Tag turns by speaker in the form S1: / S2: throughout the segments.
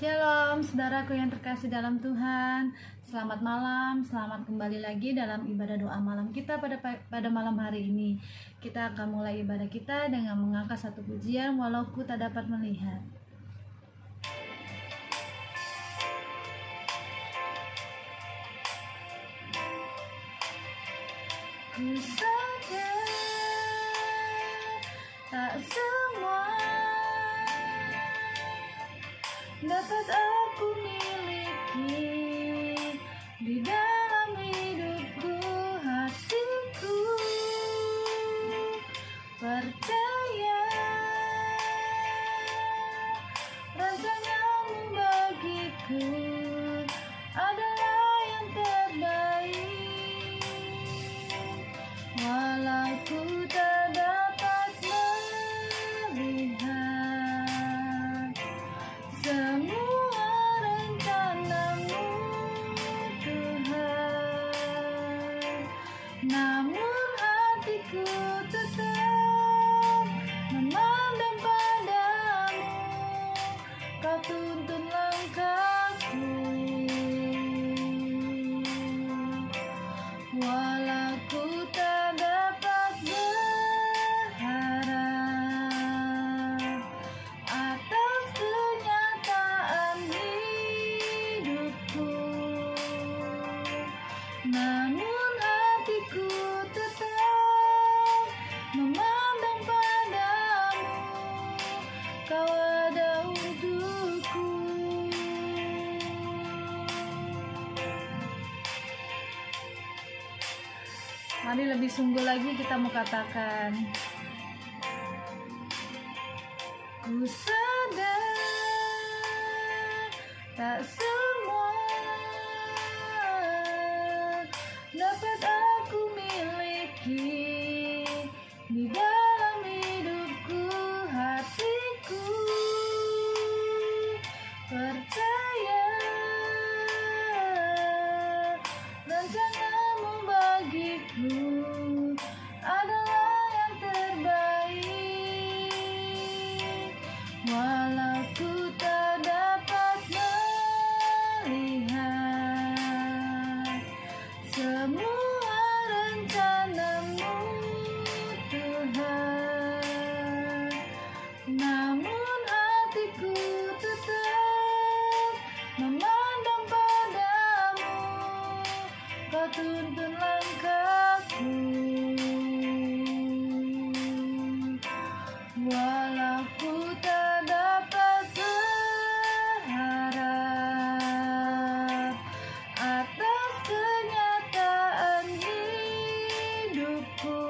S1: Shalom, saudaraku yang terkasih dalam Tuhan. Selamat malam, selamat kembali lagi dalam ibadah doa malam kita pada malam hari ini. Kita akan mulai ibadah kita dengan mengangkat satu pujian, walau ku tak dapat melihat. Ku sadar tak semua dapat aku miliki di dalam hidupku, hatiku percaya rencanamu bagiku adalah yang terbaik. Walau ku tak dapat melihat semua rencanamu, Tuhan, namun hatiku tetap memandang padamu. Kau tuntun langkahku, walau ku tak dapat berharap atas kenyataan hidupku, namun hatiku tetap memandang padamu. Kau ada untukku. Mari lebih sungguh lagi kita mau katakan, ku sadar tak semua dapat aku miliki di dalam hidupku, hatiku percaya rencanamu bagiku adalah yang terbaik. Walau ku tak dapat melihat semua rencanamu, Tuhan, namun hatiku tetap memandang padamu. Kau tuntun langkahku, walau ku tak dapat berharap atas kenyataan hidupku,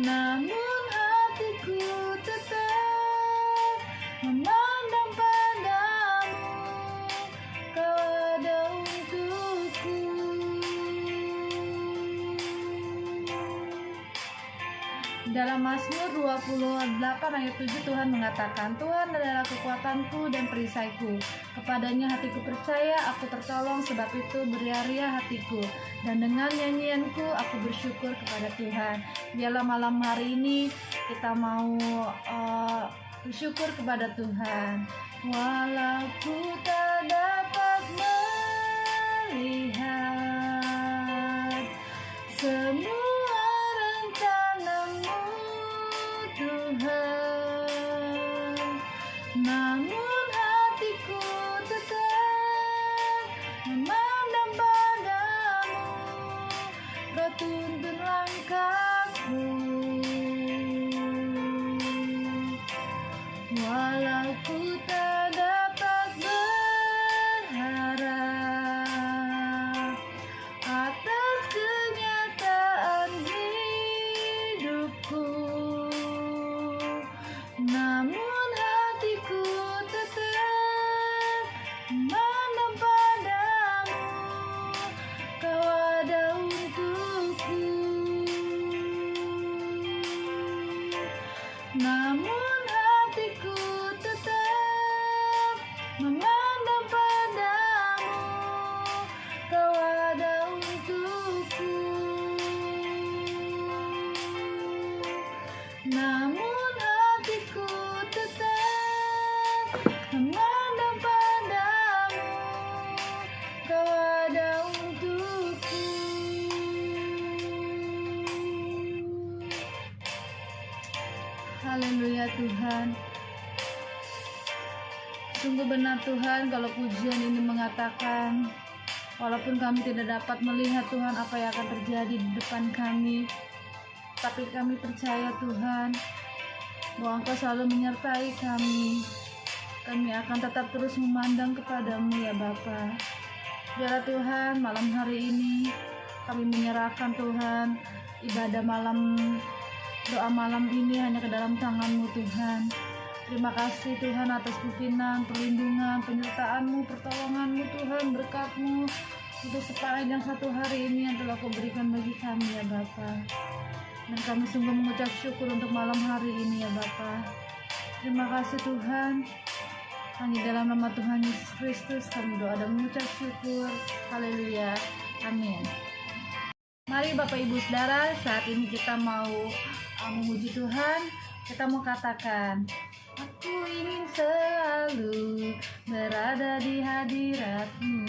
S1: namun hatiku tetap memandang padamu. Kau ada untukku. Dalam Mazmur 28 ayat 7 Tuhan mengatakan, Tuhan adalah kekuatanku dan perisaiku, kepadanya hatiku percaya, aku tertolong, sebab itu beria-ria hatiku, dan dengan nyanyianku aku bersyukur kepada Tuhan. Biarlah malam hari ini kita mau bersyukur kepada Tuhan. Walau ku tak dapat melihat semua rencanamu, Tuhan, namun hatiku tetap memandang padamu. Kau tuntun langkahku, walau ku tak dapat berharap atas kenyataan hidupku, namun hatiku tetap memandang padamu. Kau ada untukku, namun hatiku tetap memandang padamu, Kau ada untukku. Haleluya Tuhan. Sungguh benar Tuhan kalau pujian ini mengatakan, walaupun kami tidak dapat melihat Tuhan apa yang akan terjadi di depan kami, tapi kami percaya Tuhan bahwa Engkau selalu menyertai kami. Kami akan tetap terus memandang kepadamu ya Bapa. Biarlah Tuhan malam hari ini kami menyerahkan Tuhan ibadah malam, doa malam ini hanya ke dalam tangan-Mu Tuhan. Terima kasih Tuhan atas pimpinan, perlindungan, penyertaan-Mu, pertolongan-Mu Tuhan, berkat-Mu untuk sepanjang satu hari ini yang telah Kau berikan bagi kami ya Bapa. Dan kami sungguh mengucap syukur untuk malam hari ini ya Bapa. Terima kasih Tuhan. Hanya dalam nama Tuhan Yesus Kristus kami doa dan mengucap syukur. Haleluya. Amin. Mari Bapak Ibu Saudara, saat ini kita mau memuji Tuhan. Kita mau katakan, aku ingin selalu berada di hadirat-Mu.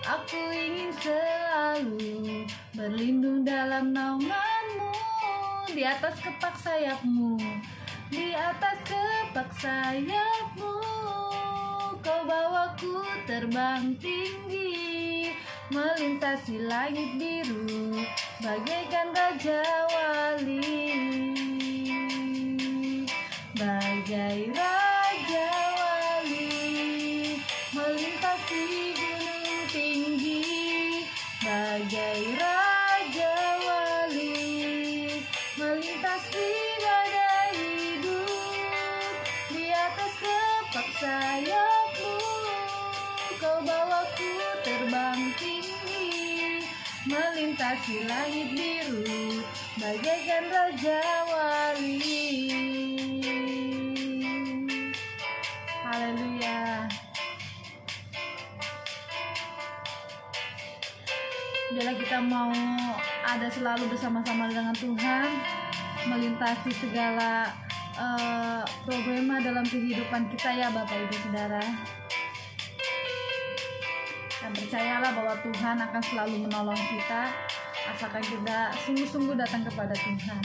S1: Aku ingin selalu berlindung dalam naungan-Mu, di atas kepak sayap-Mu, di atas kepak sayap-Mu. Kau bawaku terbang tinggi, melintasi langit biru, bagaikan Raja Wali. Bagai Raja Wali, melintasi gunung tinggi. Bagai Raja Wali, melintasi badai hidup, di atas kepak sayap-Mu. Kau bawaku terbang tinggi, melintasi langit biru, bagaikan Raja Wali. Haleluya. Bila kita mau ada selalu bersama-sama dengan Tuhan, melintasi segala problema dalam kehidupan kita ya Bapak Ibu Saudara. Dan percayalah bahwa Tuhan akan selalu menolong kita, asalkan kita sungguh-sungguh datang kepada Tuhan.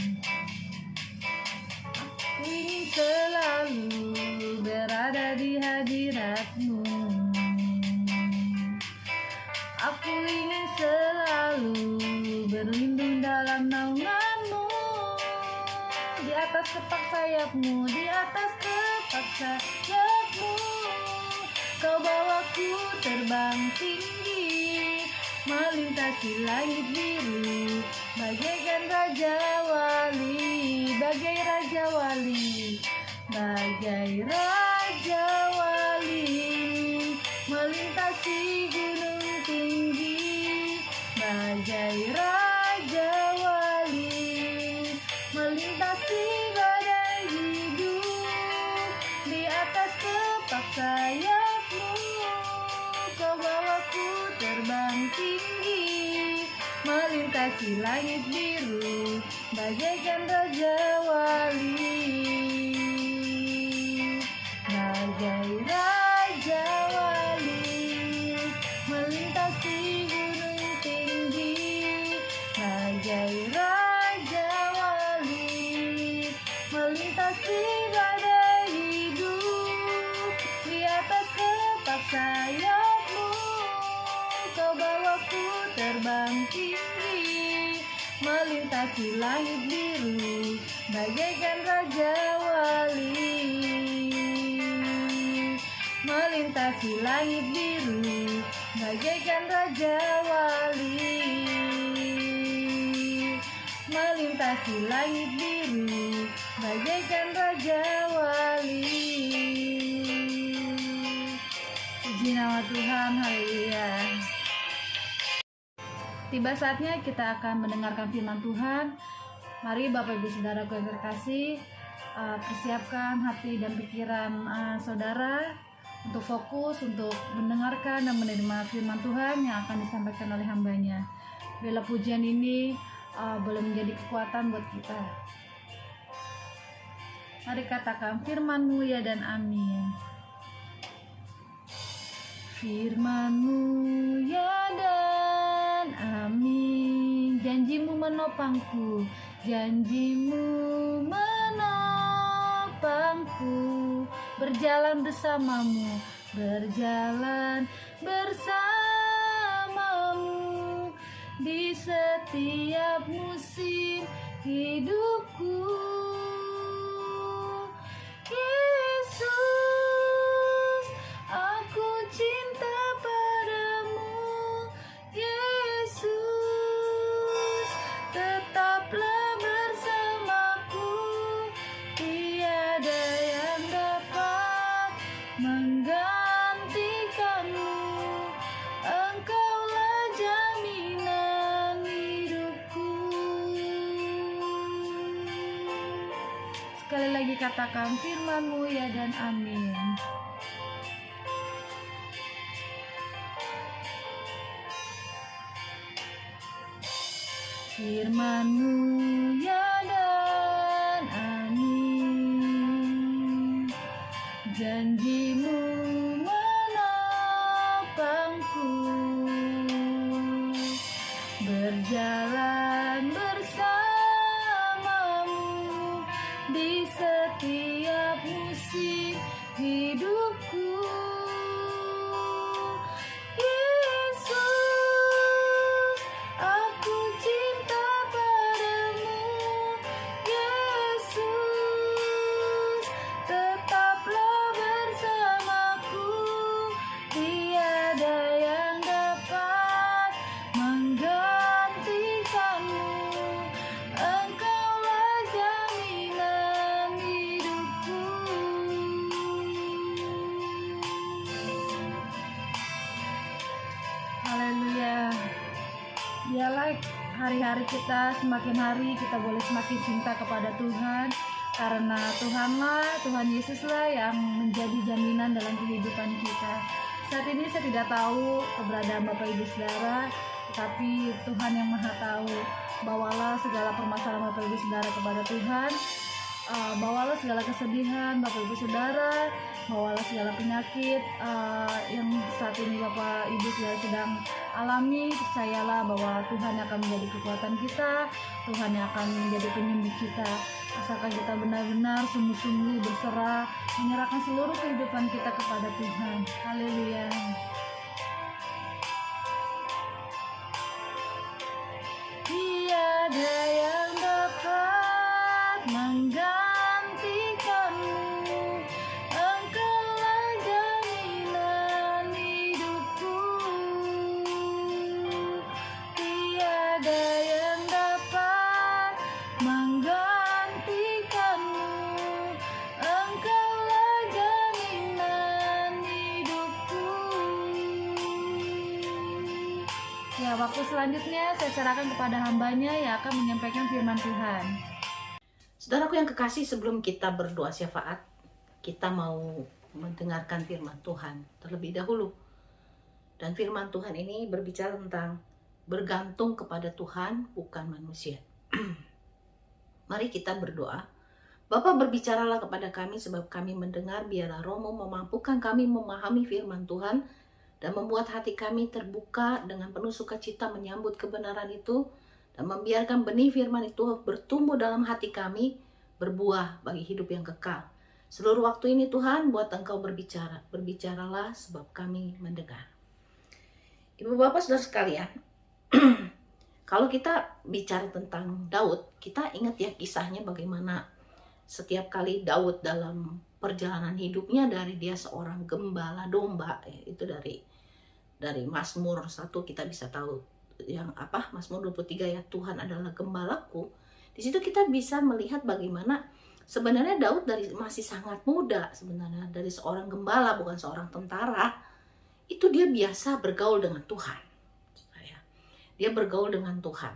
S1: Aku ingin selalu berada di hadirat-Mu. Aku ingin selalu berlindung dalam naungan-Mu, di atas kepak sayap-Mu, di atas kepak sayap-Mu. Kau bawaku terbang tinggi, melintasi langit biru, bagaikan Raja Wali. Bagai Raja Wali, bagai Raja Wali, melintasi gunung tinggi. Bagai Raja Wali, melintasi badai hidup, di atas kepak sayap-Mu. Kau bawaku terbang tinggi, melintasi langit biru, bagaikan Raja Wali. Bagai Raja Wali, melintasi gunung tinggi. Bagai Raja Wali, melintasi badai hidup, di atas kepak sayap-Mu. Kau bawaku terbang tinggi, melintasi langit biru, bagaikan Raja Wali. Melintasi langit biru, bagaikan Raja Wali. Melintasi langit biru, bagaikan Raja Wali. Puji nama Tuhan, haleluya. Tiba saatnya kita akan mendengarkan firman Tuhan. Mari Bapak Ibu Saudaraku yang terkasih, persiapkan hati dan pikiran saudara untuk fokus, untuk mendengarkan dan menerima firman Tuhan yang akan disampaikan oleh hambanya. Bila pujian ini boleh menjadi kekuatan buat kita. Mari katakan firman-Mu ya dan amin. Firman-Mu ya dan amin. Janji-Mu menopangku, janji-Mu menopangku. Berjalan bersamamu, berjalan bersamamu di setiap musim hidupku. Yesus, aku cinta padamu. Yesus, tetaplah bersamaku. Tiada yang dapat menggantikanmu. Engkaulah jaminan hidupku. Sekali lagi katakan firman-Mu ya dan amin. Firman-Mu ya dan amin. Janji-Mu menopangku. Berjalan bersamamu di setiap musim hidupku. Yesus, aku cinta padamu. Yesus, tetaplah bersamaku. Tiada yang dapat menggantikanmu. Engkaulah jaminan hidupku. Haleluya. Biarlah hari-hari kita, semakin hari kita boleh semakin cinta kepada Tuhan, karena Tuhan Yesuslah yang menjadi jaminan dalam kehidupan kita. Saat ini saya tidak tahu keberadaan Bapak Ibu Saudara, tetapi Tuhan yang Maha tahu. Bawalah segala permasalahan Bapak Ibu Saudara kepada Tuhan. Bawalah segala kesedihan Bapak Ibu Saudara, bawalah segala penyakit yang saat ini Bapak Ibu Saudara sedang alami. Percayalah bahwa Tuhan akan menjadi kekuatan kita, Tuhan yang akan menjadi penyembuh kita. Asalkan kita benar-benar sungguh-sungguh berserah, menyerahkan seluruh kehidupan kita kepada Tuhan. Haleluya. Tiada yang dapat menggantikanmu. Engkaulah jaminan hidupku. Tiada yang dapat menggantikanmu. Engkaulah jaminan hidupku. Ya, waktu selanjutnya saya serahkan kepada hambanya yang akan menyampaikan firman Tuhan.
S2: Saudaraku yang kekasih, sebelum kita berdoa syafaat, kita mau mendengarkan firman Tuhan terlebih dahulu. Dan firman Tuhan ini berbicara tentang bergantung kepada Tuhan, bukan manusia. Mari kita berdoa. Bapa, berbicaralah kepada kami sebab kami mendengar, biarlah Roh-Mu memampukan kami memahami firman Tuhan dan membuat hati kami terbuka dengan penuh sukacita menyambut kebenaran itu, dan membiarkan benih firman itu bertumbuh dalam hati kami, berbuah bagi hidup yang kekal. Seluruh waktu ini Tuhan, buat Engkau berbicara. Berbicaralah sebab kami mendengar. Ibu bapak saudara sekalian, kalau kita bicara tentang Daud, kita ingat ya kisahnya bagaimana setiap kali Daud dalam perjalanan hidupnya, dari dia seorang gembala domba, itu dari Mazmur 1 kita bisa tahu yang Mazmur 23 ya, Tuhan adalah gembalaku. Di situ kita bisa melihat bagaimana sebenarnya Daud masih sangat muda, sebenarnya dari seorang gembala, bukan seorang tentara, itu dia biasa bergaul dengan Tuhan. Dia bergaul dengan Tuhan.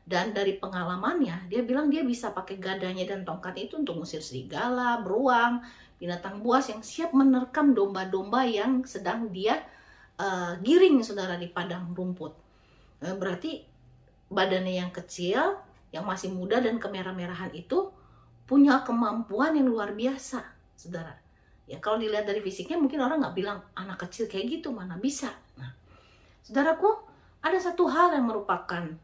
S2: Dan dari pengalamannya, dia bilang dia bisa pakai gadanya dan tongkat itu untuk mengusir serigala, beruang, binatang buas yang siap menerkam domba-domba yang sedang dia giring, saudara, di padang rumput. Berarti badannya yang kecil, yang masih muda dan kemerah-merahan itu punya kemampuan yang luar biasa, saudara. Ya kalau dilihat dari fisiknya mungkin orang nggak bilang anak kecil kayak gitu, mana bisa. Nah, saudaraku, ada satu hal yang merupakan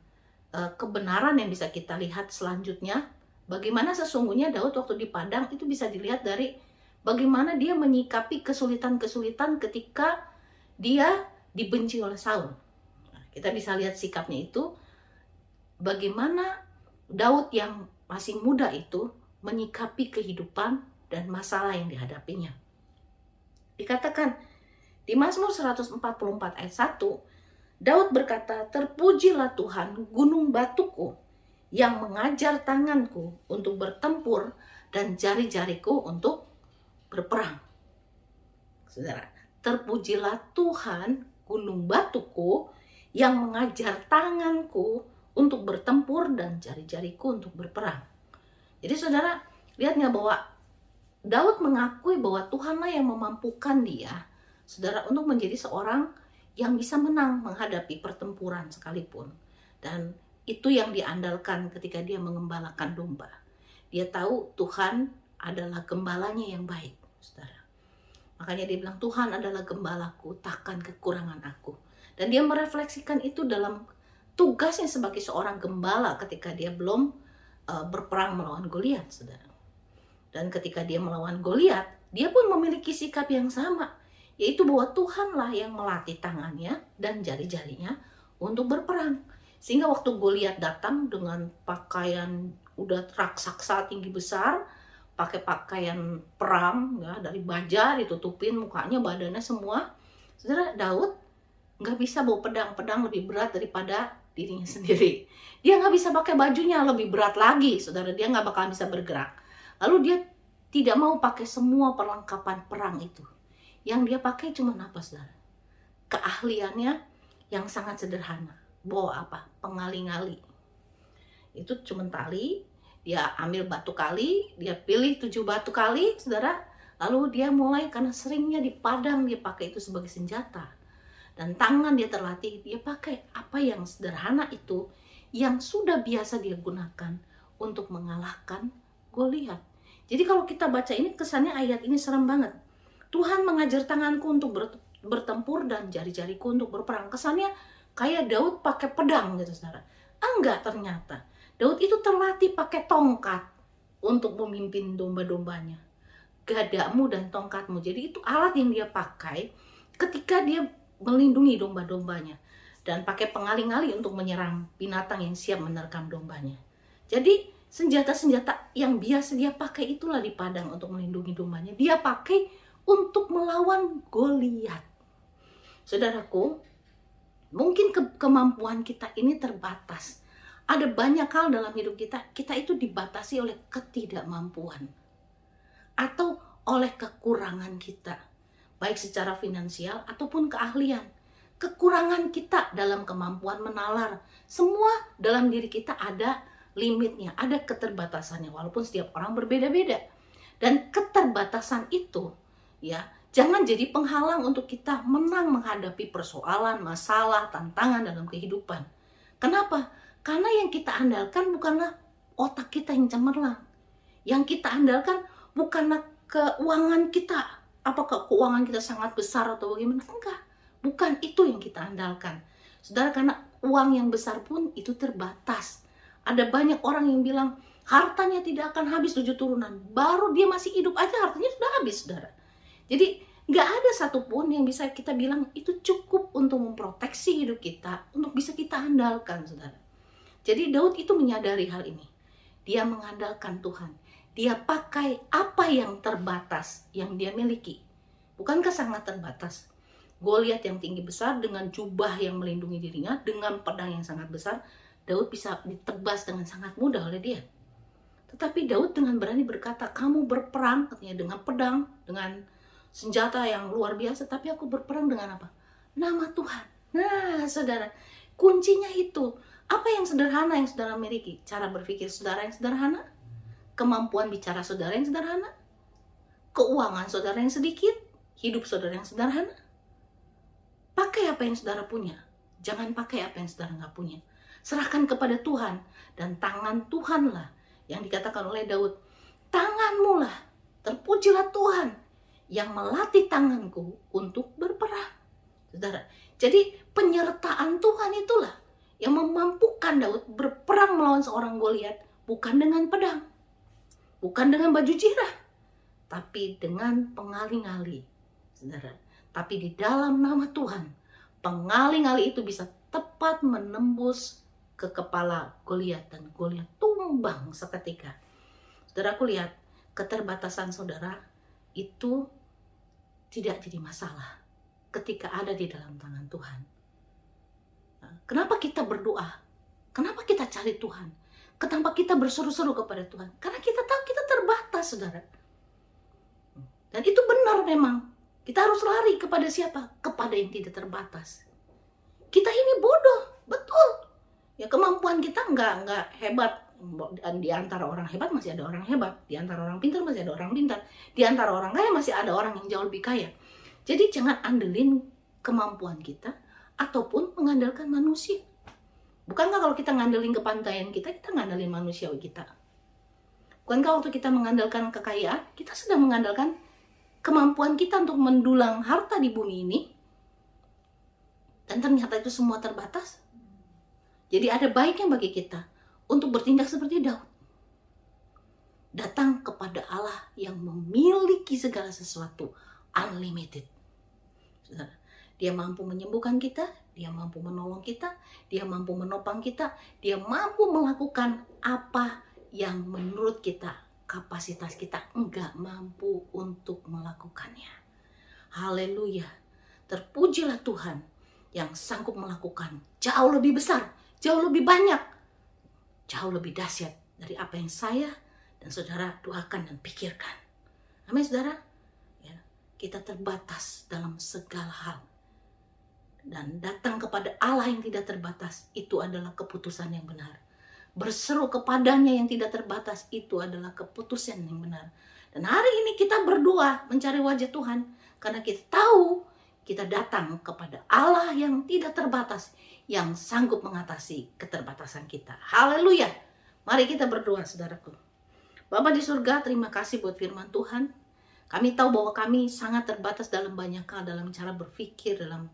S2: kebenaran yang bisa kita lihat selanjutnya. Bagaimana sesungguhnya Daud waktu di padang itu bisa dilihat dari bagaimana dia menyikapi kesulitan-kesulitan ketika dia dibenci oleh Saul. Nah, kita bisa lihat sikapnya itu, bagaimana Daud yang masih muda itu menyikapi kehidupan dan masalah yang dihadapinya. Dikatakan di Mazmur 144 ayat 1, Daud berkata, "Terpujilah Tuhan gunung batuku, yang mengajar tanganku untuk bertempur dan jari-jariku untuk berperang." Saudara, terpujilah Tuhan gunung batuku, yang mengajar tanganku untuk bertempur dan jari-jariku untuk berperang. Jadi saudara, lihat nggak bahwa Daud mengakui bahwa Tuhanlah yang memampukan dia, saudara, untuk menjadi seorang yang bisa menang menghadapi pertempuran sekalipun. Dan itu yang diandalkan ketika dia mengembalakan domba. Dia tahu Tuhan adalah gembalanya yang baik, saudara. Makanya dia bilang, Tuhan adalah gembalaku, takkan kekurangan aku. Dan dia merefleksikan itu dalam tugasnya sebagai seorang gembala ketika dia belum berperang melawan Goliat, saudara. Dan ketika dia melawan Goliat, dia pun memiliki sikap yang sama, yaitu bahwa Tuhanlah yang melatih tangannya dan jari-jarinya untuk berperang. Sehingga waktu Goliat datang dengan pakaian udah raksasa tinggi besar, pakai pakaian perang ya, dari baja ditutupin mukanya, badannya semua, saudara, Daud nggak bisa bawa pedang lebih berat daripada dirinya sendiri. Dia nggak bisa pakai bajunya lebih berat lagi, saudara, dia nggak bakal bisa bergerak. Lalu dia tidak mau pakai semua perlengkapan perang itu. Yang dia pakai cuma apa, saudara? Keahliannya yang sangat sederhana. Bawa apa? Pengali-ngali. Itu cuma tali, dia ambil batu kali, dia pilih 7 batu kali, saudara. Lalu dia mulai, karena seringnya di padang dia pakai itu sebagai senjata. Dan tangan dia terlatih, dia pakai apa yang sederhana itu, yang sudah biasa dia gunakan untuk mengalahkan Goliat. Jadi kalau kita baca ini, kesannya ayat ini serem banget. Tuhan mengajar tanganku untuk bertempur dan jari-jariku untuk berperang. Kesannya kayak Daud pakai pedang gitu, saudara. Enggak, ternyata Daud itu terlatih pakai tongkat untuk memimpin domba-dombanya. Gadamu dan tongkatmu. Jadi itu alat yang dia pakai ketika dia melindungi domba-dombanya. Dan pakai pengali-ngali untuk menyerang binatang yang siap menerkam dombanya. Jadi senjata-senjata yang biasa dia pakai itulah di padang untuk melindungi dombanya. Dia pakai untuk melawan Goliat. Saudaraku, mungkin kemampuan kita ini terbatas. Ada banyak hal dalam hidup kita itu dibatasi oleh ketidakmampuan. Atau oleh kekurangan kita. Baik secara finansial ataupun keahlian. Kekurangan kita dalam kemampuan menalar. Semua dalam diri kita ada limitnya, ada keterbatasannya. Walaupun setiap orang berbeda-beda. Dan keterbatasan itu, ya, jangan jadi penghalang untuk kita menang menghadapi persoalan, masalah, tantangan dalam kehidupan. Kenapa? Karena yang kita andalkan bukanlah otak kita yang cemerlang. Yang kita andalkan bukanlah keuangan kita. Apakah keuangan kita sangat besar atau bagaimana? Enggak. Bukan itu yang kita andalkan. Saudara, karena uang yang besar pun itu terbatas. Ada banyak orang yang bilang, hartanya tidak akan habis 7 turunan. Baru dia masih hidup aja hartanya sudah habis, saudara. Jadi nggak ada satupun yang bisa kita bilang itu cukup untuk memproteksi hidup kita, untuk bisa kita andalkan, saudara. Jadi Daud itu menyadari hal ini. Dia mengandalkan Tuhan. Dia pakai apa yang terbatas yang dia miliki. Bukankah sangat terbatas? Goliat yang tinggi besar dengan jubah yang melindungi dirinya, dengan pedang yang sangat besar, Daud bisa ditebas dengan sangat mudah oleh dia. Tetapi Daud dengan berani berkata, kamu berperang katanya dengan pedang, dengan senjata yang luar biasa, tapi aku berperang dengan apa? Nama Tuhan. Nah, saudara, kuncinya itu. Apa yang sederhana yang saudara miliki? Cara berpikir saudara yang sederhana? Kemampuan bicara saudara yang sederhana? Keuangan saudara yang sedikit? Hidup saudara yang sederhana? Pakai apa yang saudara punya. Jangan pakai apa yang saudara nggak punya. Serahkan kepada Tuhan. Dan tangan Tuhanlah yang dikatakan oleh Daud. tanganmu lah, terpujilah Tuhan yang melatih tanganku untuk berperang. Saudara, jadi penyertaan Tuhan itulah yang memampukan Daud berperang melawan seorang Goliat, bukan dengan pedang, bukan dengan baju zirah, tapi dengan pengali-ngali. Saudara, tapi di dalam nama Tuhan, pengali-ngali itu bisa tepat menembus ke kepala Goliat dan Goliat tumbang seketika. Saudara, aku lihat keterbatasan saudara itu tidak jadi masalah ketika ada di dalam tangan Tuhan. Kenapa kita berdoa? Kenapa kita cari Tuhan? Kenapa kita berseru-seru kepada Tuhan? Karena kita tahu kita terbatas, saudara. Dan itu benar memang. Kita harus lari kepada siapa? Kepada yang tidak terbatas. Kita ini bodoh, betul. Ya, kemampuan kita nggak hebat. Di antara orang hebat masih ada orang hebat. Di antara orang pintar masih ada orang pintar. Di antara orang kaya masih ada orang yang jauh lebih kaya. Jadi jangan andelin kemampuan kita ataupun mengandalkan manusia. Bukankah kalau kita ngandelin kepandaian kita ngandelin manusiawi kita? Bukankah waktu kita mengandalkan kekayaan, kita sedang mengandalkan kemampuan kita untuk mendulang harta di bumi ini? Dan ternyata itu semua terbatas. Jadi ada baiknya bagi kita untuk bertindak seperti Daud. Datang kepada Allah yang memiliki segala sesuatu, unlimited. Dia mampu menyembuhkan kita, dia mampu menolong kita, dia mampu menopang kita, dia mampu melakukan apa yang menurut kita, kapasitas kita enggak mampu untuk melakukannya. Haleluya. Terpujilah Tuhan yang sanggup melakukan jauh lebih besar, jauh lebih banyak, jauh lebih dahsyat dari apa yang saya dan saudara doakan dan pikirkan. Amin, saudara. Ya, kita terbatas dalam segala hal. Dan datang kepada Allah yang tidak terbatas, itu adalah keputusan yang benar. Berseru kepadanya yang tidak terbatas, itu adalah keputusan yang benar. Dan hari ini kita berdoa mencari wajah Tuhan, karena kita tahu kita datang kepada Allah yang tidak terbatas, yang sanggup mengatasi keterbatasan kita. Haleluya. Mari kita berdoa, saudaraku. Bapa di surga, terima kasih buat firman Tuhan. Kami tahu bahwa kami sangat terbatas dalam banyak hal, dalam cara berpikir, dalam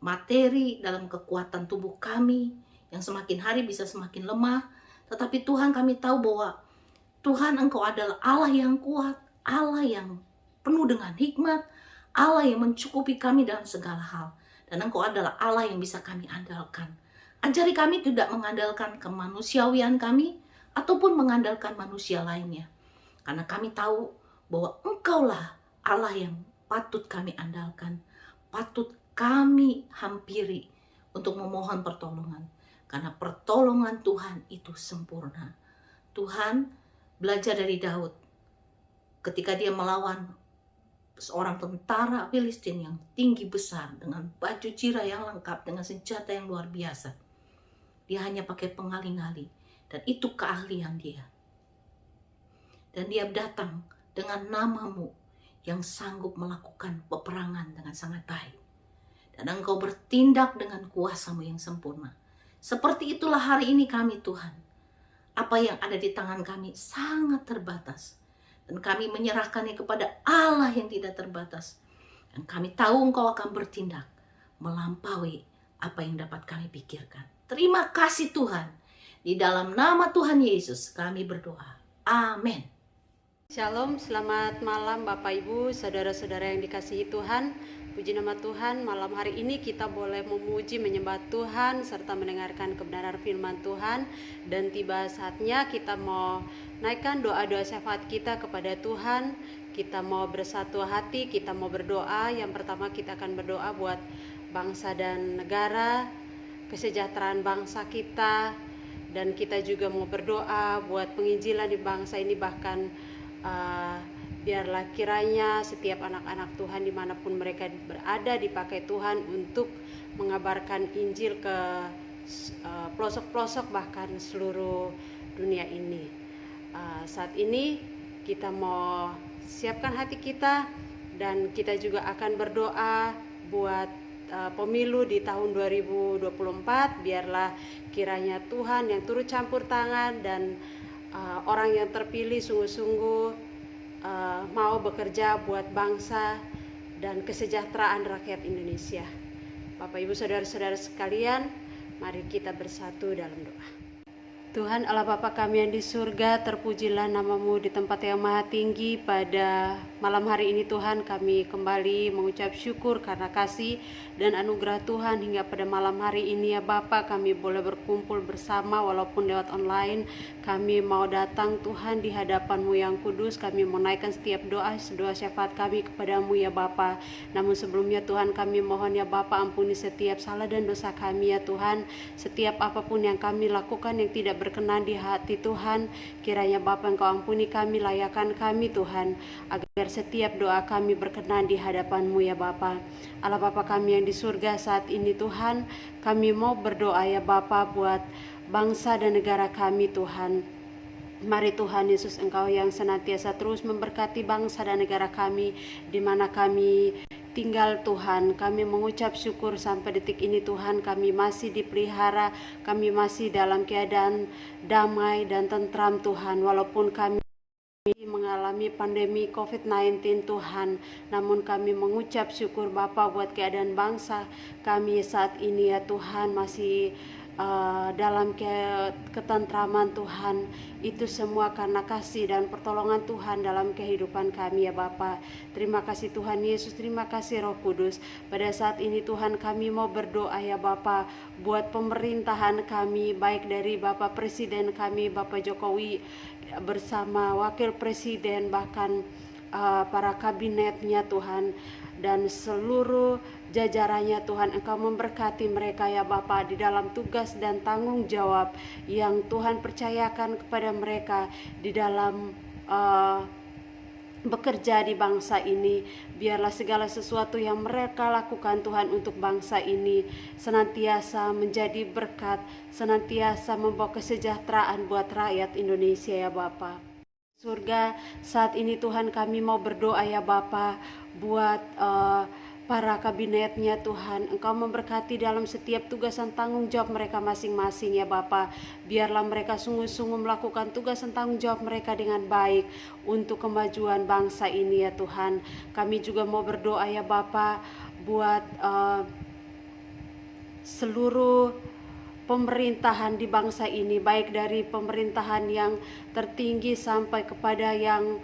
S2: materi, dalam kekuatan tubuh kami yang semakin hari bisa semakin lemah. Tetapi Tuhan, kami tahu bahwa Tuhan, Engkau adalah Allah yang kuat, Allah yang penuh dengan hikmat, Allah yang mencukupi kami dalam segala hal. Dan Engkau adalah Allah yang bisa kami andalkan. Ajari kami tidak mengandalkan kemanusiawian kami ataupun mengandalkan manusia lainnya. Karena kami tahu bahwa Engkaulah Allah yang patut kami andalkan, patut kami hampiri untuk memohon pertolongan. Karena pertolongan Tuhan itu sempurna. Tuhan, belajar dari Daud ketika dia melawan seorang tentara Filistin yang tinggi besar dengan baju zirah yang lengkap, dengan senjata yang luar biasa. Dia hanya pakai pengali-ngali dan itu keahlian dia. Dan dia datang dengan namamu yang sanggup melakukan peperangan dengan sangat baik. Dan Engkau bertindak dengan kuasa-Mu yang sempurna. Seperti itulah hari ini kami, Tuhan. Apa yang ada di tangan kami sangat terbatas. Dan kami menyerahkannya kepada Allah yang tidak terbatas. Dan kami tahu Engkau akan bertindak melampaui apa yang dapat kami pikirkan. Terima kasih Tuhan. Di dalam nama Tuhan Yesus kami berdoa. Amin.
S3: Shalom, selamat malam Bapak Ibu, saudara-saudara yang dikasihi Tuhan. Puji nama Tuhan, malam hari ini kita boleh memuji, menyembah Tuhan, serta mendengarkan kebenaran firman Tuhan. Dan tiba saatnya kita mau naikkan doa-doa syafaat kita kepada Tuhan. Kita mau bersatu hati, kita mau berdoa. Yang pertama kita akan berdoa buat bangsa dan negara, kesejahteraan bangsa kita. Dan kita juga mau berdoa buat penginjilan di bangsa ini, bahkan biarlah kiranya setiap anak-anak Tuhan dimanapun mereka berada dipakai Tuhan untuk mengabarkan Injil ke pelosok-pelosok bahkan seluruh dunia ini. Saat ini kita mau siapkan hati kita dan kita juga akan berdoa buat pemilu di tahun 2024. Biarlah kiranya Tuhan yang turut campur tangan dan orang yang terpilih sungguh-sungguh mau bekerja buat bangsa dan kesejahteraan rakyat Indonesia. Bapak Ibu Saudara-saudara sekalian, mari kita bersatu dalam doa. Tuhan Allah Bapa kami yang di surga, terpujilah namamu di tempat yang maha tinggi. Pada malam hari ini Tuhan, kami kembali mengucap syukur karena kasih dan anugerah Tuhan hingga pada malam hari ini ya Bapa, kami boleh berkumpul bersama walaupun lewat online. Kami mau datang Tuhan di hadapan-Mu yang kudus, kami menaikkan setiap doa syafaat kami kepadamu ya Bapa. Namun sebelumnya Tuhan, kami mohon ya Bapa, ampuni setiap salah dan dosa kami ya Tuhan. Setiap apapun yang kami lakukan yang tidak berkenan di hati Tuhan, kiranya Bapa Engkau ampuni kami, layakan kami Tuhan, agar setiap doa kami berkenan di hadapan-Mu ya Bapa. Allah Bapa kami yang di surga, saat ini Tuhan, kami mau berdoa ya Bapa buat bangsa dan negara kami Tuhan. Mari Tuhan Yesus, Engkau yang senantiasa terus memberkati bangsa dan negara kami di mana kami tinggal Tuhan. Kami mengucap syukur sampai detik ini Tuhan, kami masih dipelihara, kami masih dalam keadaan damai dan tentram Tuhan. Walaupun kami mengalami pandemi COVID-19 Tuhan, namun kami mengucap syukur Bapa buat keadaan bangsa kami saat ini ya Tuhan, masih dalam ketentraman Tuhan. Itu semua karena kasih dan pertolongan Tuhan dalam kehidupan kami ya Bapa. Terima kasih Tuhan Yesus, terima kasih Roh Kudus. Pada saat ini Tuhan, kami mau berdoa ya Bapa buat pemerintahan kami, baik dari Bapak Presiden kami Bapak Jokowi bersama Wakil Presiden, bahkan para kabinetnya Tuhan, dan seluruh jajarannya Tuhan. Engkau memberkati mereka ya Bapa di dalam tugas dan tanggung jawab yang Tuhan percayakan kepada mereka di dalam bekerja di bangsa ini. Biarlah segala sesuatu yang mereka lakukan Tuhan untuk bangsa ini senantiasa menjadi berkat, senantiasa membawa kesejahteraan buat rakyat Indonesia ya Bapa. Surga, saat ini Tuhan kami mau berdoa ya Bapa buat para kabinetnya Tuhan. Engkau memberkati dalam setiap tugas dan tanggung jawab mereka masing-masing ya Bapa. Biarlah mereka sungguh-sungguh melakukan tugas dan tanggung jawab mereka dengan baik untuk kemajuan bangsa ini ya Tuhan. Kami juga mau berdoa ya Bapa buat seluruh pemerintahan di bangsa ini, baik dari pemerintahan yang tertinggi sampai kepada yang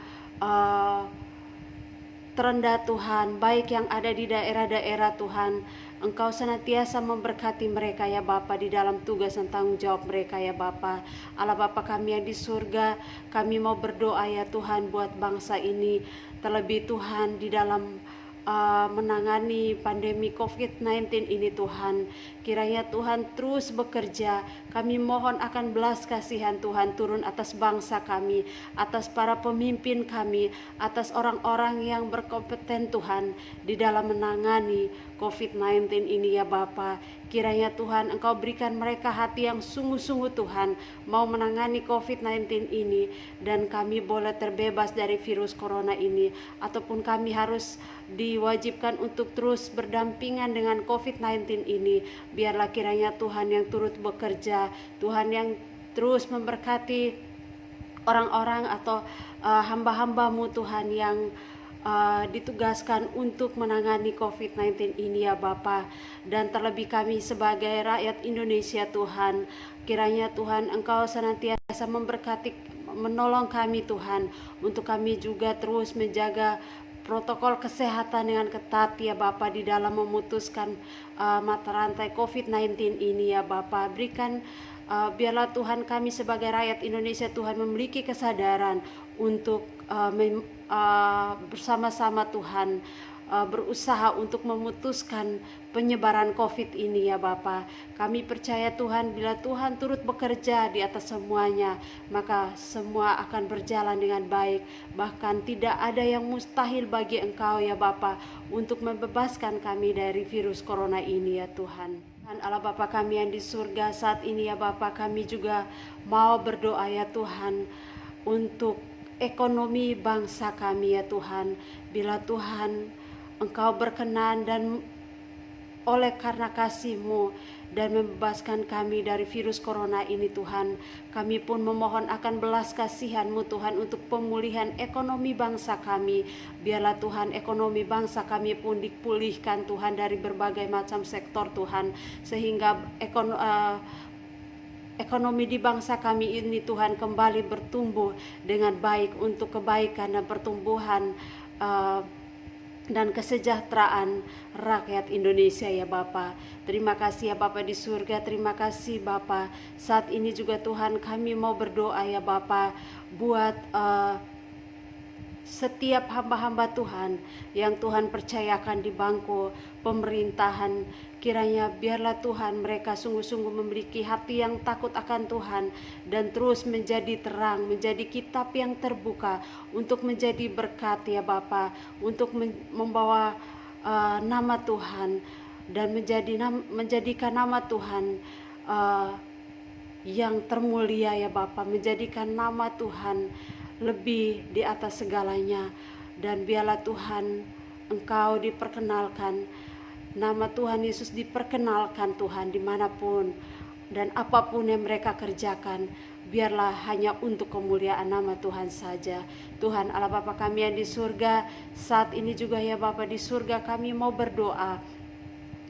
S3: terendah Tuhan, baik yang ada di daerah-daerah Tuhan. Engkau senantiasa memberkati mereka ya Bapa di dalam tugas dan tanggung jawab mereka ya Bapa. Allah Bapa kami yang di surga, kami mau berdoa ya Tuhan buat bangsa ini, terlebih Tuhan di dalam menangani pandemi COVID-19 ini Tuhan. Kiranya Tuhan terus bekerja. Kami mohon akan belas kasihan Tuhan turun atas bangsa kami, atas para pemimpin kami, atas orang-orang yang berkompeten Tuhan di dalam menangani COVID-19 ini ya Bapa. Kiranya Tuhan Engkau berikan mereka hati yang sungguh-sungguh Tuhan mau menangani COVID-19 ini, dan kami boleh terbebas dari virus corona ini, ataupun kami harus diwajibkan untuk terus berdampingan dengan COVID-19 ini. Biarlah kiranya Tuhan yang turut bekerja, Tuhan yang terus memberkati orang-orang atau hamba-hambamu Tuhan yang ditugaskan untuk menangani COVID-19 ini ya Bapa. Dan terlebih kami sebagai rakyat Indonesia Tuhan, kiranya Tuhan Engkau senantiasa memberkati, menolong kami Tuhan, untuk kami juga terus menjaga protokol kesehatan dengan ketat ya Bapa di dalam memutuskan mata rantai COVID-19 ini ya Bapa. Berikan biarlah Tuhan kami sebagai rakyat Indonesia Tuhan memiliki kesadaran untuk bersama-sama Tuhan berusaha untuk memutuskan penyebaran COVID ini ya Bapa. Kami percaya Tuhan, bila Tuhan turut bekerja di atas semuanya, maka semua akan berjalan dengan baik. Bahkan tidak ada yang mustahil bagi Engkau ya Bapa untuk membebaskan kami dari virus corona ini ya Tuhan. Dan Allah Bapa kami yang di surga, saat ini ya Bapa kami juga mau berdoa ya Tuhan untuk ekonomi bangsa kami ya Tuhan. Bila Tuhan Engkau berkenan dan oleh karena kasih-Mu dan membebaskan kami dari virus corona ini Tuhan. Kami pun memohon akan belas kasihan-Mu Tuhan untuk pemulihan ekonomi bangsa kami. Biarlah Tuhan ekonomi bangsa kami pun dipulihkan Tuhan dari berbagai macam sektor Tuhan, sehingga ekonomi di bangsa kami ini Tuhan kembali bertumbuh dengan baik untuk kebaikan dan pertumbuhan dan kesejahteraan rakyat Indonesia ya Bapa. Terima kasih ya Bapa di surga, terima kasih Bapa. Saat ini juga Tuhan kami mau berdoa ya Bapa buat setiap hamba-hamba Tuhan yang Tuhan percayakan di bangku pemerintahan. Kiranya biarlah Tuhan mereka sungguh-sungguh memiliki hati yang takut akan Tuhan dan terus menjadi terang, menjadi kitab yang terbuka untuk menjadi berkat ya Bapa, untuk membawa nama Tuhan dan menjadikan nama Tuhan yang termulia ya Bapa, menjadikan nama Tuhan lebih di atas segalanya. Dan biarlah Tuhan Engkau diperkenalkan, nama Tuhan Yesus diperkenalkan Tuhan dimanapun dan apapun yang mereka kerjakan, biarlah hanya untuk kemuliaan nama Tuhan saja. Tuhan Allah Bapa kami yang di surga, saat ini juga ya Bapa di surga kami mau berdoa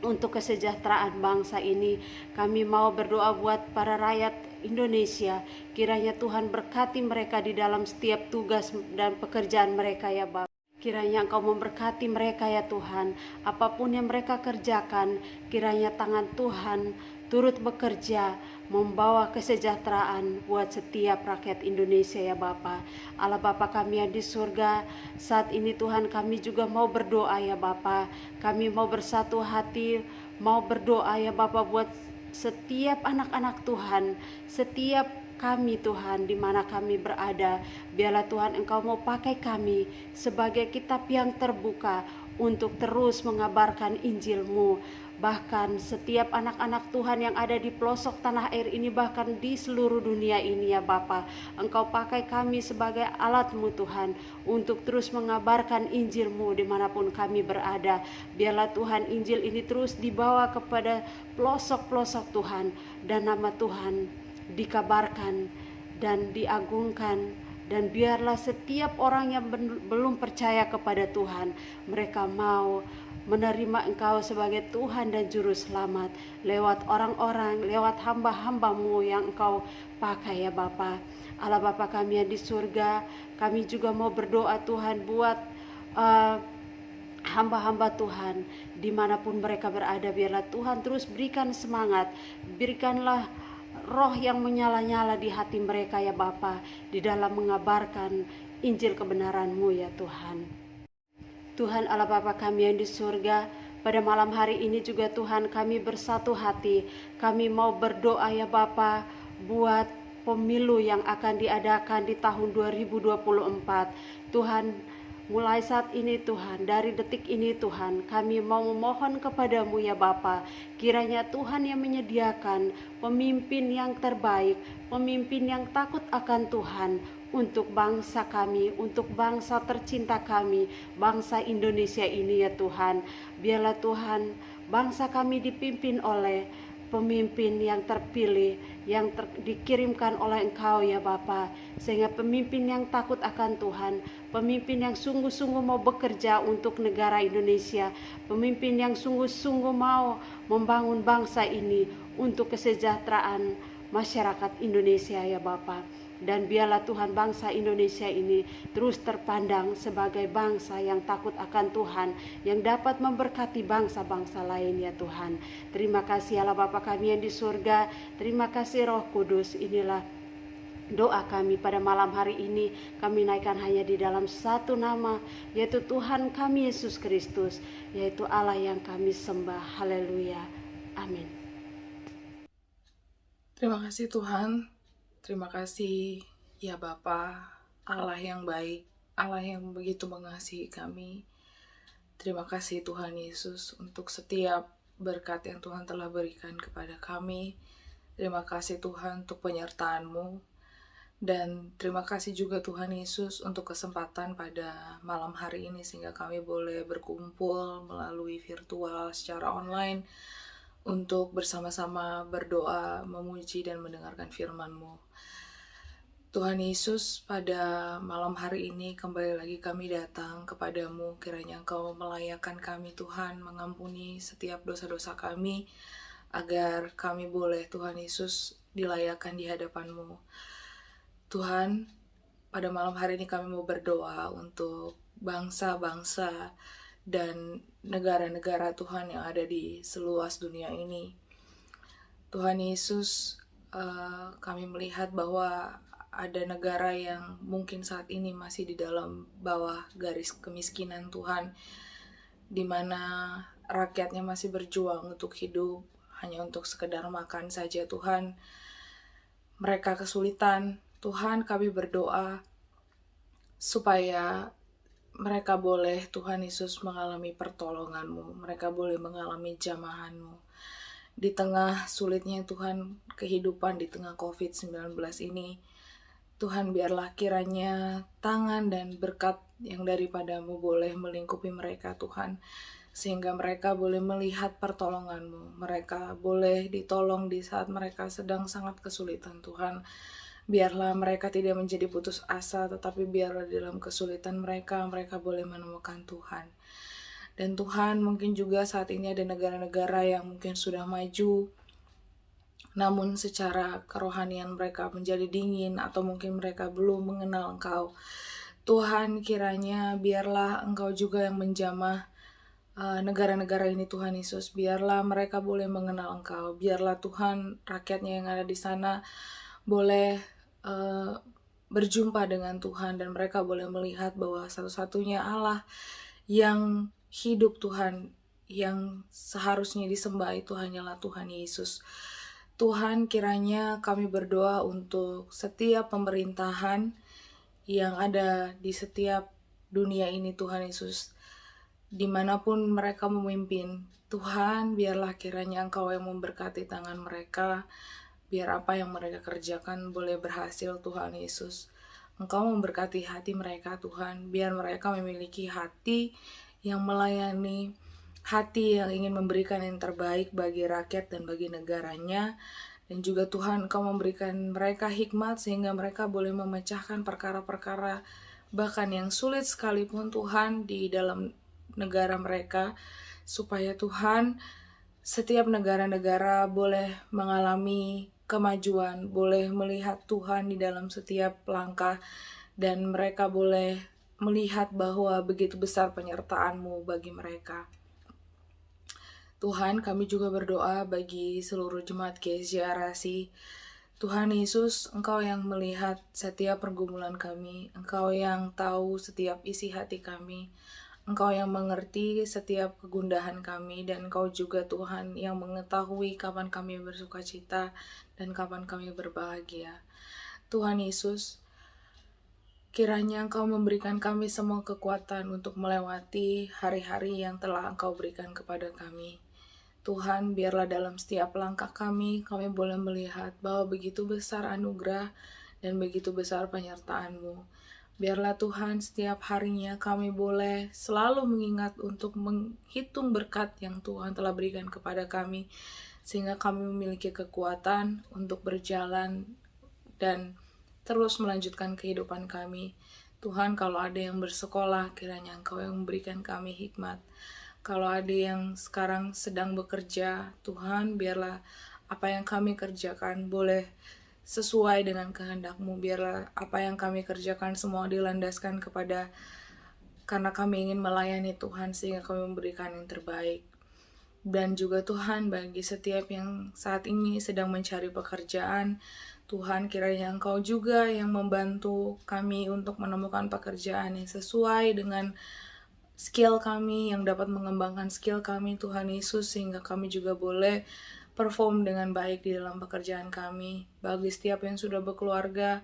S3: untuk kesejahteraan bangsa ini. Kami mau berdoa buat para rakyat Indonesia. Kiranya Tuhan berkati mereka di dalam setiap tugas dan pekerjaan mereka ya Bapa. Kiranya Engkau memberkati mereka ya Tuhan. Apapun yang mereka kerjakan, kiranya tangan Tuhan turut bekerja membawa kesejahteraan buat setiap rakyat Indonesia ya Bapa. Allah Bapa kami yang di surga, saat ini Tuhan kami juga mau berdoa ya Bapa. Kami mau bersatu hati, mau berdoa ya Bapa buat setiap anak-anak Tuhan, setiap kami Tuhan di mana kami berada. Biarlah Tuhan Engkau mau pakai kami sebagai kitab yang terbuka untuk terus mengabarkan Injil-Mu. Bahkan setiap anak-anak Tuhan yang ada di pelosok tanah air ini, bahkan di seluruh dunia ini ya Bapa, Engkau pakai kami sebagai alat-Mu Tuhan untuk terus mengabarkan Injil-Mu dimanapun kami berada. Biarlah Tuhan Injil ini terus dibawa kepada pelosok-pelosok Tuhan, dan nama Tuhan dikabarkan dan diagungkan. Dan biarlah setiap orang yang belum percaya kepada Tuhan, mereka mau menerima Engkau sebagai Tuhan dan Juru Selamat lewat orang-orang, lewat hamba-hamba-Mu yang Engkau pakai ya Bapa. Allah Bapa kami yang di surga, kami juga mau berdoa Tuhan buat hamba-hamba Tuhan dimanapun mereka berada. Biarlah Tuhan terus berikan semangat, berikanlah roh yang menyala-nyala di hati mereka ya Bapa, di dalam mengabarkan Injil kebenaran-Mu ya Tuhan. Tuhan Allah Bapa kami yang di surga, pada malam hari ini juga Tuhan kami bersatu hati. Kami mau berdoa ya Bapa buat pemilu yang akan diadakan di tahun 2024. Tuhan, mulai saat ini Tuhan, dari detik ini Tuhan, kami mau memohon kepadamu ya Bapa, kiranya Tuhan yang menyediakan pemimpin yang terbaik, pemimpin yang takut akan Tuhan untuk bangsa kami, untuk bangsa tercinta kami, bangsa Indonesia ini ya Tuhan. Biarlah Tuhan bangsa kami dipimpin oleh pemimpin yang terpilih, yang dikirimkan oleh Engkau ya Bapa, sehingga pemimpin yang takut akan Tuhan, pemimpin yang sungguh-sungguh mau bekerja untuk negara Indonesia, pemimpin yang sungguh-sungguh mau membangun bangsa ini untuk kesejahteraan masyarakat Indonesia ya Bapa. Dan biarlah Tuhan bangsa Indonesia ini terus terpandang sebagai bangsa yang takut akan Tuhan, yang dapat memberkati bangsa-bangsa lain ya Tuhan. Terima kasih Allah Bapa kami yang di surga, terima kasih Roh Kudus. Inilah doa kami pada malam hari ini, kami naikkan hanya di dalam satu nama, yaitu Tuhan kami Yesus Kristus, yaitu Allah yang kami sembah. Haleluya, amin.
S4: Terima kasih Tuhan. Terima kasih ya Bapa, Allah yang baik, Allah yang begitu mengasihi kami. Terima kasih Tuhan Yesus untuk setiap berkat yang Tuhan telah berikan kepada kami. Terima kasih Tuhan untuk penyertaan-Mu. Dan terima kasih juga Tuhan Yesus untuk kesempatan pada malam hari ini sehingga kami boleh berkumpul melalui virtual secara online untuk bersama-sama berdoa, memuji dan mendengarkan firman-Mu. Tuhan Yesus, pada malam hari ini kembali lagi kami datang kepadamu. Kiranya Engkau melayakkan kami Tuhan, mengampuni setiap dosa-dosa kami, agar kami boleh Tuhan Yesus dilayakkan di hadapan-Mu. Tuhan, pada malam hari ini kami mau berdoa untuk bangsa-bangsa dan negara-negara Tuhan yang ada di seluas dunia ini. Tuhan Yesus, kami melihat bahwa ada negara yang mungkin saat ini masih di dalam bawah garis kemiskinan Tuhan, di mana rakyatnya masih berjuang untuk hidup, hanya untuk sekedar makan saja Tuhan. Mereka kesulitan. Tuhan, kami berdoa supaya mereka boleh Tuhan Yesus mengalami pertolongan-Mu, mereka boleh mengalami jamahan-Mu. Di tengah sulitnya Tuhan kehidupan di tengah COVID-19 ini, Tuhan biarlah kiranya tangan dan berkat yang daripada-Mu boleh melingkupi mereka Tuhan, sehingga mereka boleh melihat pertolongan-Mu, mereka boleh ditolong di saat mereka sedang sangat kesulitan Tuhan. Biarlah mereka tidak menjadi putus asa, tetapi biarlah dalam kesulitan mereka boleh menemukan Tuhan. Dan Tuhan, mungkin juga saat ini ada negara-negara yang mungkin sudah maju, namun secara kerohanian mereka menjadi dingin, atau mungkin mereka belum mengenal Engkau. Tuhan, kiranya biarlah Engkau juga yang menjamah negara-negara ini Tuhan Yesus. Biarlah mereka boleh mengenal Engkau. Biarlah Tuhan, rakyatnya yang ada di sana boleh berjumpa dengan Tuhan, dan mereka boleh melihat bahwa satu-satunya Allah yang hidup Tuhan, yang seharusnya disembah itu hanyalah Tuhan Yesus. Tuhan, kiranya kami berdoa untuk setiap pemerintahan yang ada di setiap dunia ini Tuhan Yesus, dimanapun mereka memimpin. Tuhan, biarlah kiranya Engkau yang memberkati tangan mereka, biar apa yang mereka kerjakan boleh berhasil Tuhan Yesus. Engkau memberkati hati mereka Tuhan, biar mereka memiliki hati yang melayani, hati yang ingin memberikan yang terbaik bagi rakyat dan bagi negaranya. Dan juga Tuhan, Engkau memberikan mereka hikmat sehingga mereka boleh memecahkan perkara-perkara bahkan yang sulit sekalipun Tuhan di dalam negara mereka, supaya Tuhan, setiap negara-negara boleh mengalami kemajuan, boleh melihat Tuhan di dalam setiap langkah, dan mereka boleh melihat bahwa begitu besar penyertaan-Mu bagi mereka. Tuhan, kami juga berdoa bagi seluruh jemaat GSJRC. Tuhan Yesus, Engkau yang melihat setiap pergumulan kami, Engkau yang tahu setiap isi hati kami, Engkau yang mengerti setiap kegundahan kami, dan Engkau juga Tuhan yang mengetahui kapan kami bersuka cita dan kapan kami berbahagia. Tuhan Yesus, kiranya Engkau memberikan kami semua kekuatan untuk melewati hari-hari yang telah Engkau berikan kepada kami. Tuhan, biarlah dalam setiap langkah kami boleh melihat bahwa begitu besar anugerah dan begitu besar penyertaan-Mu. Biarlah Tuhan, setiap harinya kami boleh selalu mengingat untuk menghitung berkat yang Tuhan telah berikan kepada kami, sehingga kami memiliki kekuatan untuk berjalan dan terus melanjutkan kehidupan kami. Tuhan, kalau ada yang bersekolah, kiranya Engkau yang memberikan kami hikmat. Kalau ada yang sekarang sedang bekerja, Tuhan, biarlah apa yang kami kerjakan boleh sesuai dengan kehendak-Mu. Biarlah apa yang kami kerjakan semua dilandaskan karena kami ingin melayani Tuhan, sehingga kami memberikan yang terbaik. Dan juga Tuhan, bagi setiap yang saat ini sedang mencari pekerjaan, Tuhan, kiranya Engkau juga yang membantu kami untuk menemukan pekerjaan yang sesuai dengan skill kami, yang dapat mengembangkan skill kami Tuhan Yesus, sehingga kami juga boleh perform dengan baik di dalam pekerjaan kami. Bagi setiap yang sudah berkeluarga,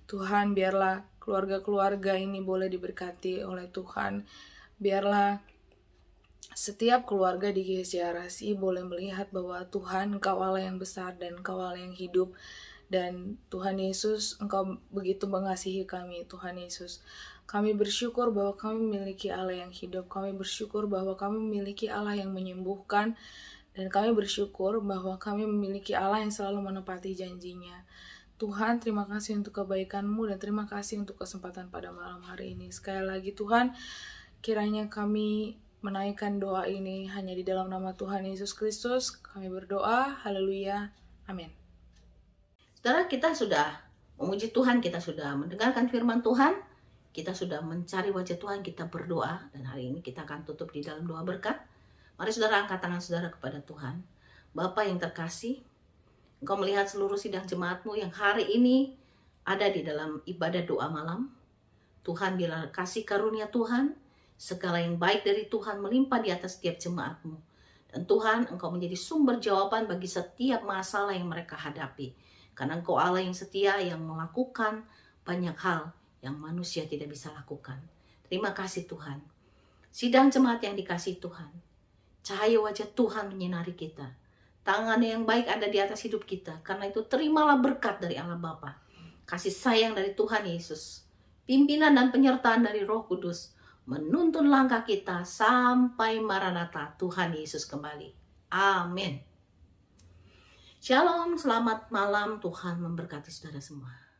S4: Tuhan, biarlah keluarga-keluarga ini boleh diberkati oleh Tuhan. Biarlah setiap keluarga di GSJRC boleh melihat bahwa Tuhan, Engkau Allah yang besar dan Engkau Allah yang hidup, Dan Tuhan Yesus, Engkau begitu mengasihi kami, Tuhan Yesus. Kami bersyukur bahwa kami memiliki Allah yang hidup. Kami bersyukur bahwa kami memiliki Allah yang menyembuhkan. Dan kami bersyukur bahwa kami memiliki Allah yang selalu menepati janjinya. Tuhan, terima kasih untuk kebaikan-Mu dan terima kasih untuk kesempatan pada malam hari ini. Sekali lagi Tuhan, kiranya kami menaikkan doa ini hanya di dalam nama Tuhan Yesus Kristus. Kami berdoa, haleluya, amin.
S2: Saudara, kita sudah memuji Tuhan, kita sudah mendengarkan firman Tuhan, kita sudah mencari wajah Tuhan, kita berdoa, dan hari ini kita akan tutup di dalam doa berkat. Mari saudara angkat tangan saudara kepada Tuhan. Bapa yang terkasih, Engkau melihat seluruh sidang jemaat-Mu yang hari ini ada di dalam ibadah doa malam. Tuhan, bila kasih karunia Tuhan, segala yang baik dari Tuhan melimpah di atas setiap jemaat-Mu. Dan Tuhan, Engkau menjadi sumber jawaban bagi setiap masalah yang mereka hadapi. Karena Engkau Allah yang setia, yang melakukan banyak hal yang manusia tidak bisa lakukan. Terima kasih Tuhan. Sidang jemaat yang dikasihi Tuhan, cahaya wajah Tuhan menyinari kita. Tangan yang baik ada di atas hidup kita. Karena itu terimalah berkat dari Allah Bapa, kasih sayang dari Tuhan Yesus, pimpinan dan penyertaan dari Roh Kudus, menuntun langkah kita sampai Maranatha Tuhan Yesus kembali. Amin. Shalom, selamat malam, Tuhan memberkati saudara semua.